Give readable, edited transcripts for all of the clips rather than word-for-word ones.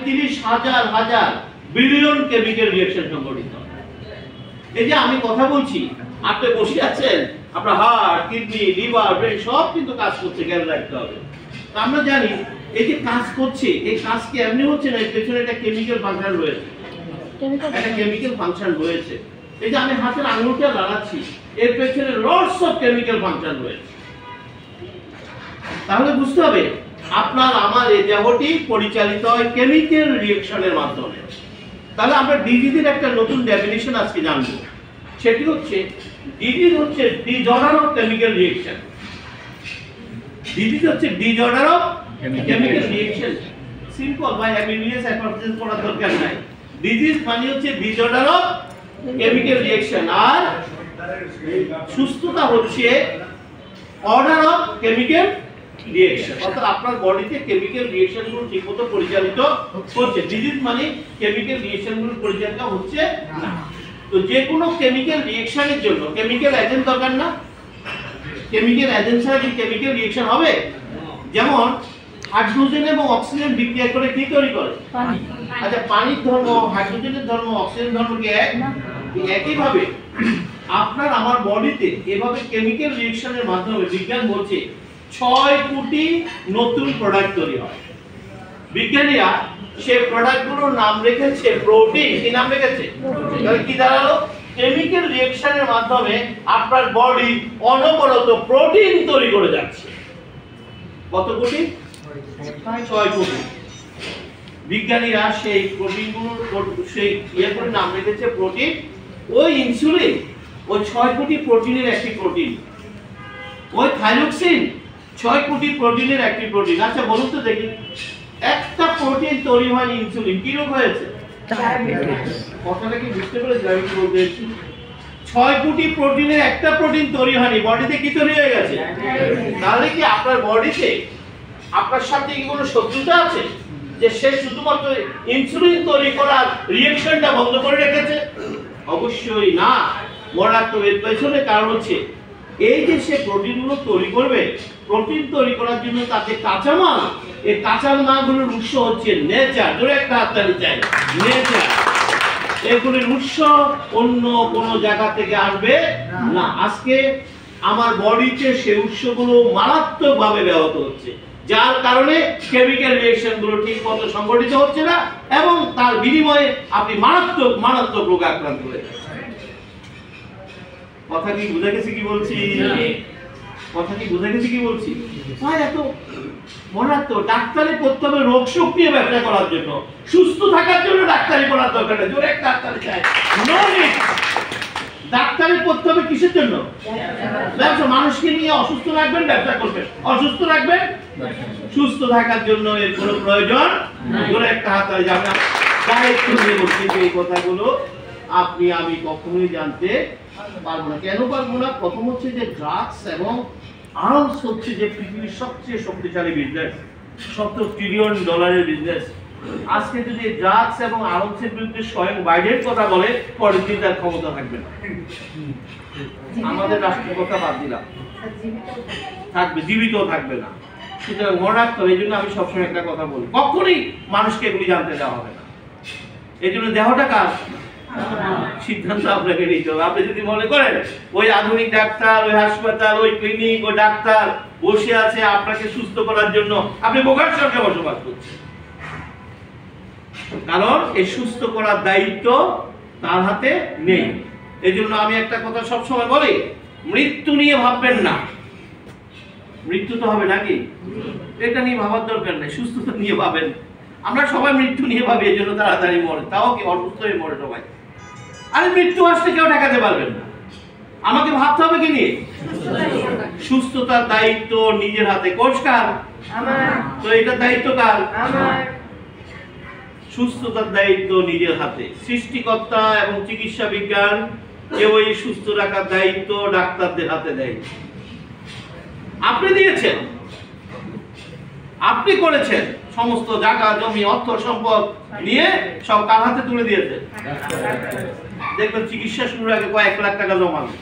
35,000 billion chemical reaction সংঘটিত হয়। এই যে আমি কথা বলছি, আপনি বসে আছেন, আপনার হার্ট, কিডনি, লিভার, ব্রেন সব কিন্তু কাজ করছে, খেয়াল রাখতে হবে। আমরা জানি এই যে কাজ করছে, এই কাজ কি এমনি হচ্ছে না, এর পেছনে একটা কেমিক্যাল ফাংশন রয়েছে, একটা কেমিক্যাল ফাংশন রয়েছে। এই যে আমি হাতের আঙুলটা লাগাচ্ছি, এর পেছনে লটস অফ কেমিক্যাল ফাংশন রয়েছে। তাহলে বুঝতে হবে আপনার আমার এই দেহটি পরিচালিত হয় কেমিক্যাল রিঅ্যাকশনের মাধ্যমে। তাহলে আমরা ডিজিজের একটা নতুন ডেফিনিশন আজকে জানবো, সেটি হচ্ছে ডিজিজ হচ্ছে disorder of chemical reaction. Disease হচ্ছে disorder of chemical reaction. Simple, ভাই এমবিবিএস হাইপোথিসিস পড়ার দরকার নাই। ডিজিজ মানে হচ্ছে ডিসঅর্ডার অফ কেমিক্যাল রিঅ্যাকশন, আর সুস্থতা হচ্ছে অর্ডার অফ কেমিক্যাল রিঅ্যাকশন। অর্থাৎ আপনার বডিতে কেমিক্যাল রিঅ্যাকশনগুলো ঠিকমতো পরিচালিত হচ্ছে। ডিজিজ মানে কেমিক্যাল রিঅ্যাকশনগুলো পরিচালিত হচ্ছে না। তো যে কোনো কেমিক্যাল রিঅ্যাকশনের জন্য কেমিক্যাল এজেন্ট দরকার না? কেমিক্যাল এজেন্ট ছাড়া কি কেমিক্যাল রিঅ্যাকশন হবে? যেমন হাইড্রোজেন এবং অক্সিজেন বিক্রিয়া করে কি তৈরি করে? পানি। আচ্ছা, পানির ধর্ম, হাইড্রোজেনের ধর্ম, অক্সিজেনের ধর্ম কি এক? একই ভাবে আপনার আমার বডিতে এভাবে কেমিক্যাল রিঅ্যাকশনের মাধ্যমে বিজ্ঞান বলছে 6 কোটি নতুন প্রোডাক্ট তৈরি হয়। বিজ্ঞানীরা সেই প্রোডাক্টগুলোর নাম রেখেছে প্রোটিন। কি নাম রেখেছে? তাহলে কি দাঁড়ালো? কেমিক্যাল রিঅ্যাকশনের মাধ্যমে আপনার বডি অনবরত প্রোটিন তৈরি করে যাচ্ছে। কত কোটি? 6 কোটি। বিজ্ঞানীরা সেই প্রোটিনগুলোর সেই করে নাম রেখেছে প্রোটিন। ওই ইনসুলিন ওই 6 কোটি প্রোটিনের একটি প্রোটিন। ওই থাইরক্সিন 6 কোটি প্রোটিনের একটি প্রোটিন। আচ্ছা বলুন তো দেখি, একটা প্রোটিন তৈরি হয় ইনসুলিন, কি রোগ হয়েছে? কথাটা কি বুঝতে পেরেছেন আমি কি বলতে চাইছি? 6 কোটি প্রোটিনের একটা প্রোটিন তৈরি হয়নি, বডিতে কি তৈরি হয়ে গেছে? তাহলে কি আপনার বডিতে আপনার সাথে কি কোনো শত্রুতা আছে যে সে শুধুমাত্র ইনসুলিন তৈরি করার রিঅ্যাকশনটা বন্ধ করে রেখেছে? অবশ্যই না। এর পেছনে কারণ হচ্ছে এই যে সে প্রোটিনগুলো তৈরি করবে, প্রোটিন তৈরি করার জন্য তাতে কাঁচামাল, এই কাঁচামালগুলোর উৎস হচ্ছে নেচার। জোরে একটা হাততালি চাই, নেচার। এগুলির উৎস অন্য কোনো জায়গা থেকে আসবে না। আজকে আমার বডিতে সেই উৎসগুলো মারাত্মকভাবে ব্যাহত হচ্ছে, যার কারণে কেমিক্যাল রিঅ্যাকশন গুলো ঠিক মতো সংগঠিত হচ্ছে না, এবং তার বিনিময়ে আপনি মারাত্মক রোগে আক্রান্ত হয়ে যাচ্ছেন। কথা কি বুঝা গেছে কি বলছি? কথা কি বুঝা গেছে কি বলছি? ভাই এত মারাত্মক। ডাক্তারি পড়তে হবে রোগ শোক নিয়ে ব্যবসা করার জন্য, সুস্থ থাকার জন্য ডাক্তারি পড়ার দরকার নেই। জোরে একটা ডাক্তারি চাই। ডাক্তারি পড়তে হবে কিসের জন্য? ব্যবসা। মানুষকে নিয়ে অসুস্থ রাখবেন, ব্যবসা করবেন। অসুস্থ রাখবেন, সুস্থ থাকার জন্য এর কোনো প্রয়োজন জোরে একটা হাততালি যাবে না। দায়িত্ব নিয়ে বলছি যে এই কথাগুলো আপনি আমি কখনোই জানতে পারবো না। কেন পারবো না? প্রথম হচ্ছে যে ড্রাগস এবং আর্মস হচ্ছে যে পৃথিবীর সবচেয়ে শক্তিশালী বিজনেস, $70 ট্রিলিয়ন বিজনেস। আজকে যদি ড্রাগস এবং আর্মসের বিরুদ্ধে স্বয়ং বাইডেন কথা বলে, পরের দিন তার ক্ষমতা থাকবে না। আমাদের রাষ্ট্রের কথা বাদ দিলাম, থাকবে, জীবিত থাকবে না। সুতরাং মনে রাখতে হবে। এই জন্য আমি সবসময় একটা কথা বলি, কখনোই মানুষকে এগুলি জানতে দেওয়া হবে না। এই জন্য দেহটা কার? সিদ্ধান্ত আপনাকে নিতে হবে। আপনি যদি মনে করেন ওই আধুনিক ডাক্তার, ওই হাসপাতাল, ওই ক্লিনিক, ওই ডাক্তার বসে আছে আপনাকে সুস্থ করার জন্য, আপনি বোকার সঙ্গে বসবাস করছেন। কারণ এই সুস্থ করার দায়িত্ব তার হাতে নেই। এই জন্য আমি একটা কথা সবসময় বলি, মৃত্যু নিয়ে ভাববেন না। মৃত্যু তো হবে নাকি, এটা নিয়ে ভাবার দরকার নেই, সুস্থতা নিয়ে ভাবেন। আমরা সবাই মৃত্যু নিয়ে ভাবি, এই জন্য তাড়াতাড়ি মরে, তাও কি অসুস্থ হয়ে মরে সবাই। আরে মৃত্যু আসলে কেউ ঠেকাতে পারবেন না। আমাকে ভাবতে হবে কি নিয়ে? সুস্থতার দায়িত্ব নিজের হাতে। কোষ কার? আমার। তো এটার দায়িত্ব কার? আমার। সুস্থতার দায়িত্ব নিজের হাতে। সৃষ্টিকর্তা এবং চিকিৎসা বিজ্ঞান কেউ এই সুস্থ রাখার দায়িত্ব ডাক্তারদের হাতে দেয়। আপনি দিয়েছেন, আপনি করেছেন, সমস্ত জায়গা জমি অর্থ সম্পদ নিয়ে সব কার হাতে তুলে দিয়েছেন। দেখবেন চিকিৎসা শুরুর আগে কয়েক লাখ টাকা জমাবে,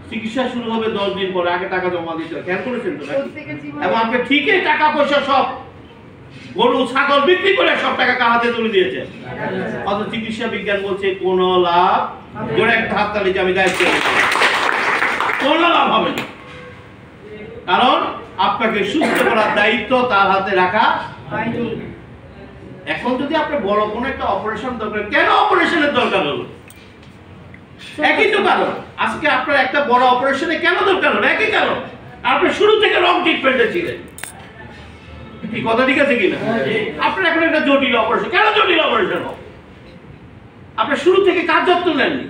চিকিৎসা শুরু হবে 10 দিন পরে, আগে টাকা জমা দিতে হয়। খেয়াল করেছেন তো নাকি? এবং আপনি ঠিকই টাকা পয়সা সব গরু ছাগল বিক্রি করে সব টাকা কার হাতে তুলে দিয়েছে? অত চিকিৎসা বিজ্ঞান বলছে কোন লাভ, জোরে একটা হাত তালি আমি দায়িত্ব কোন লাভ হবে না, কারণ আপনাকে সুস্থ করার দায়িত্ব তার হাতে রাখা হয়নি। এখন যদি আপনার বড় কোনো একটা অপারেশন দরকার, কেন অপারেশনের দরকার হলো? একই তো কারণ। আজকে আপনার একটা বড় অপারেশনে কেন দরকার হলো? একই কারণ, আপনি শুরু থেকে রং ট্রিটমেন্টে ছিলেন। কি কথা ঠিক আছে কিনা? আপনার এখন একটা জটিল অপারেশন, কেন জটিল অপারেশন? আপনি শুরু থেকে কার যত্ন নেননি,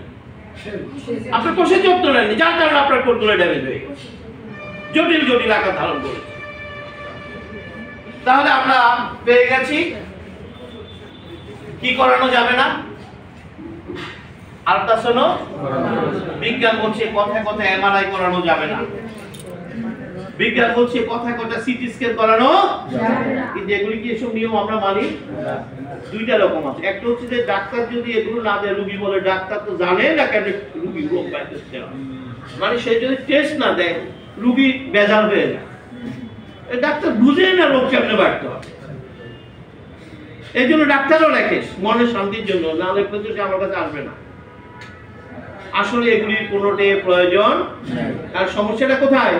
আপনার কোষের যত্ন নেননি, যার কারণে আপনার কোষগুলো ড্যামেজ হয়ে গেছে, জটিল জটিল আকার ধারণ করেছে। তাহলে আমরা পেয়ে গেছি কি করানো যাবে না, আল্ট্রাসাউন্ড বিজ্ঞান বলছে কথায় কথায় এমআরআই করানো যাবে না, বিজ্ঞান বলছে কথায় কথায় সিটি স্ক্যান করানো যাবে না। কিন্তু এগুলি কি এসব নিয়ম আমরা মানি? দুইটা রকম আছে। একটা হচ্ছে যে ডাক্তার যদি এগুলো না দেয়, রোগী বলে ডাক্তার তো জানে না কেন রোগী রোগ পাইতেছে, মানে সে যদি টেস্ট না দেয় রোগী বেজার হয়ে যায়, ডাক্তার বুঝে না রোগ কেমনে বাড়তে হবে। এই জন্য ডাক্তারও লেখে মনের শান্তির জন্য, না লেখলে তো সে আমার কাছে আসবে না। আসলে এগুলির কোনোটাই প্রয়োজন, আর সমস্যাটা কোথায়?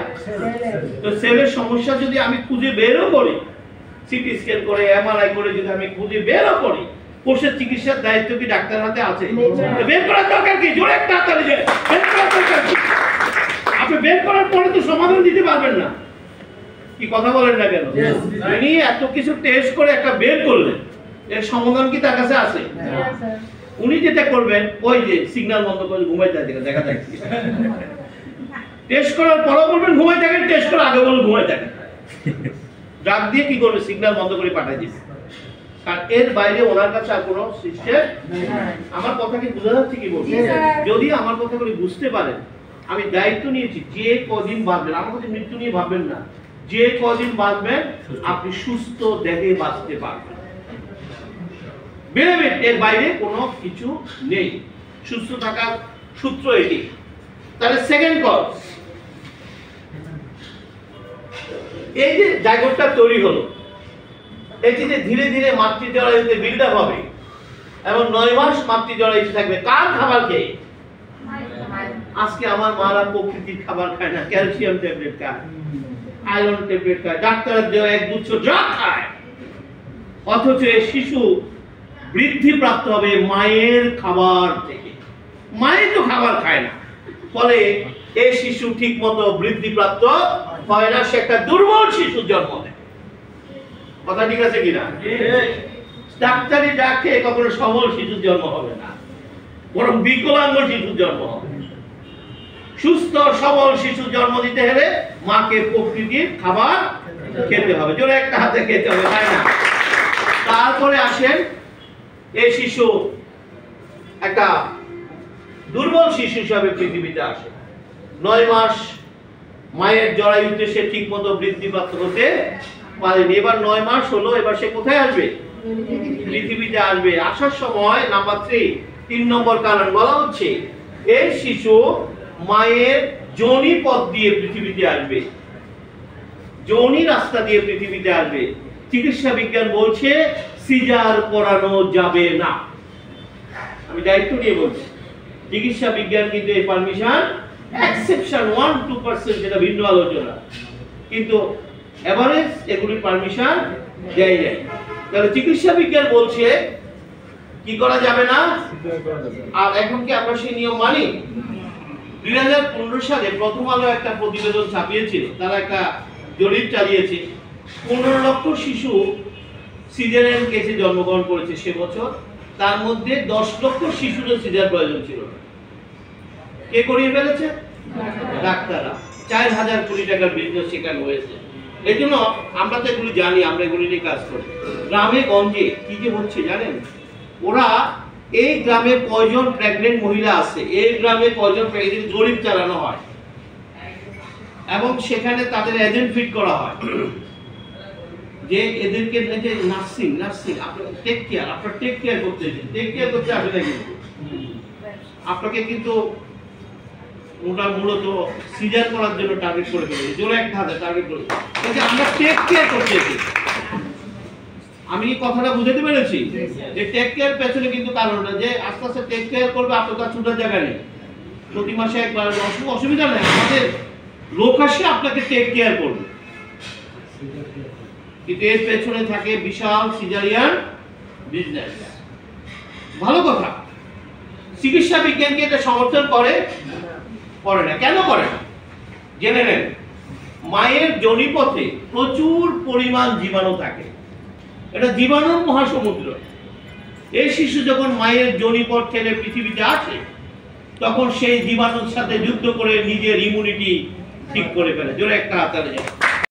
তো সেলের সমস্যা যদি আমি খুঁজে বেরও করি, সিটি স্ক্যান করে এমআরআই করে যদি আমি খুঁজে বেরও করি, কোষের চিকিৎসার দায়িত্ব কি ডাক্তার হাতে আছে? বের করার দরকার কি? জোরে একটা হাততালি দেন। বের করার দরকার কি? আপনি বের করার পরে তো সমাধান দিতে পারবেন না। কি কথা বলেন না কেন? উনি এত কিছু টেস্ট করে একটা বের করলেন, এর সমাধান কি তার কাছে আছে? উনি যেটা করবেন ওই যে সিগন্যাল বন্ধ করে ঘুমাই যায়, দেখা যায় টেস্ট করার পরও বলবেন ঘুমাই থাকেন, টেস্ট করার আগে বলবেন ঘুমাই থাকেন। ড্রাগ দিয়ে কি করবে? সিগন্যাল বন্ধ করে পাঠিয়ে দিবে। কারণ এর বাইরে ওনার কাছে আর কোনো সিস্টেম নেই। আমার কথা কি বোঝা যাচ্ছে কি বলছি? যদি আমার কথাগুলি বুঝতে পারেন, আমি দায়িত্ব নিয়েছি যে কদিন বাঁচবেন, আমার কাছে মৃত্যু নিয়ে ভাববেন না, যে কদিন বাঁচবেন আপনি সুস্থ দেহে বাঁচতে পারবেন, বেনিফিট এর বাইরে কোনো কিছু নেই। সুস্থ থাকার সূত্র এটি। তাহলে সেকেন্ড কজ, এই যে জায়গাটা তৈরি হলো, এটি যে ধীরে ধীরে মাতৃজরায়ুতে বিল্ড আপ হবে এবং 9 মাস মাতৃজরায়ুতে থাকবে, কার খাবার খেয়ে? আজকে আমার মারা প্রকৃতির খাবার খায় না, ক্যালসিয়াম ট্যাবলেট খায়, আয়রন ট্যাবলেট খায়, ডাক্তার দেওয়া এক গুচ্ছ ড্রাগ খায়, অথচ এই শিশু বৃদ্ধি প্রাপ্ত হবে মায়ের খাবার থেকে। মায়ের তো খাবার খায় না, ফলে এই শিশু ঠিক মতো বৃদ্ধি প্রাপ্ত হয় না, সে একটা দুর্বল শিশুর জন্ম দেয়। কথা ঠিক আছে কিনা? ডাক্তারি ডাকে কখনো সবল শিশুর জন্ম হবে না, বরং বিকলাঙ্গ শিশুর জন্ম হবে। সুস্থ সবল শিশুর জন্ম দিতে হলে মাকে প্রকৃতির খাবার খেতে হবে, জোরে একটা হাতে খেতে হবে, তাই না? তারপরে আসেন এই শিশু একটা দুর্বল শিশু হিসাবে পৃথিবীতে আসে। 9 মাস মায়ের জরায়ুতে সে ঠিক মতো বৃদ্ধিপ্রাপ্ত হতে পারেনি। এবার 9 মাস হলো, এবার সে কোথায় আসবে? পৃথিবীতে আসবে। আসার সময় নাম্বার 3 নম্বর কারণ বলা হচ্ছে, এই শিশু মায়ের যোনি পথ দিয়ে পৃথিবীতে আসবে, যোনি রাস্তা দিয়ে পৃথিবীতে আসবে। চিকিৎসা বিজ্ঞান বলছে সিজার করানো যাবে না। আমি দায়িত্ব নিয়ে বলছি, চিকিৎসা বিজ্ঞান কিন্তু এই পারমিশন, এক্সেপশন 1-2% যেটা ভিন্ন আলোচনা, কিন্তু এভারেজ এগুলি পারমিশন দেয় যায়। তাহলে চিকিৎসা বিজ্ঞান বলছে কি করা যাবে না। আর এখন কি আমরা সেই নিয়ম মানি? 2015 সালে প্রথম আলো একটা প্রতিবেদন ছাপিয়েছিল, তারা একটা জরিপ চালিয়েছে। 15 লক্ষ শিশু সিজারিয়ান কেসে জন্মগ্রহণ করেছে সে বছর, তার মধ্যে 10 লক্ষ শিশুর সিজার প্রয়োজন ছিল না। কে করিয়ে ফেলেছে? ডাক্তাররা। 4000 কোটি টাকার বিজনেস সেখানে হয়েছে। এই জন্য আমরা তো এগুলি জানি, আমরা এগুলি নিয়ে কাজ করি। গ্রামে গঞ্জে কি যে হচ্ছে জানেন? ওরা এই গ্রামে কয়জন প্রেগনেন্ট মহিলা আছে, এই গ্রামে কয়জন প্রেগনেন্ট, জরিপ চালানো হয় এবং সেখানে তাদের এজেন্ট ফিট করা হয় যে এদেরকে যে নার্সিং আপনার টেক কেয়ার করতে আসে না, কিন্তু আপনাকে কিন্তু মূলত সিজার করার জন্য টার্গেট করে ফেলেছে, জোরে একটা হাতে টার্গেট করে। আমরা টেক কেয়ার করতে আমি কি কথাটা বুঝাতে পেরেছি? যে টেক কেয়ার পেছনে কিন্তু কারণটা যে আস্তে আস্তে টেক কেয়ার করবে, আপনার কাছে ছুটার জায়গা নেই, প্রতি মাসে একবার অসুবিধা নেই, আমাদের লোক আসে আপনাকে টেক কেয়ার করবে, কিন্তু এর পেছনে থাকে বিশাল সিজারিয়ান বিজনেস। ভালো কথা, চিকিৎসা বিজ্ঞানকে এটা সমর্থন করে না। কেন করে না জেনে নেন। মায়ের যোনিপথে প্রচুর পরিমাণ জীবাণু থাকে, এটা জীবাণুর মহাসমুদ্র। এই শিশু যখন মায়ের যোনিপথ ছেড়ে পৃথিবীতে আসে, তখন সেই জীবাণুর সাথে যুদ্ধ করে নিজের ইমিউনিটি ঠিক করে ফেলে। জোরে একটা হাতালে যায়।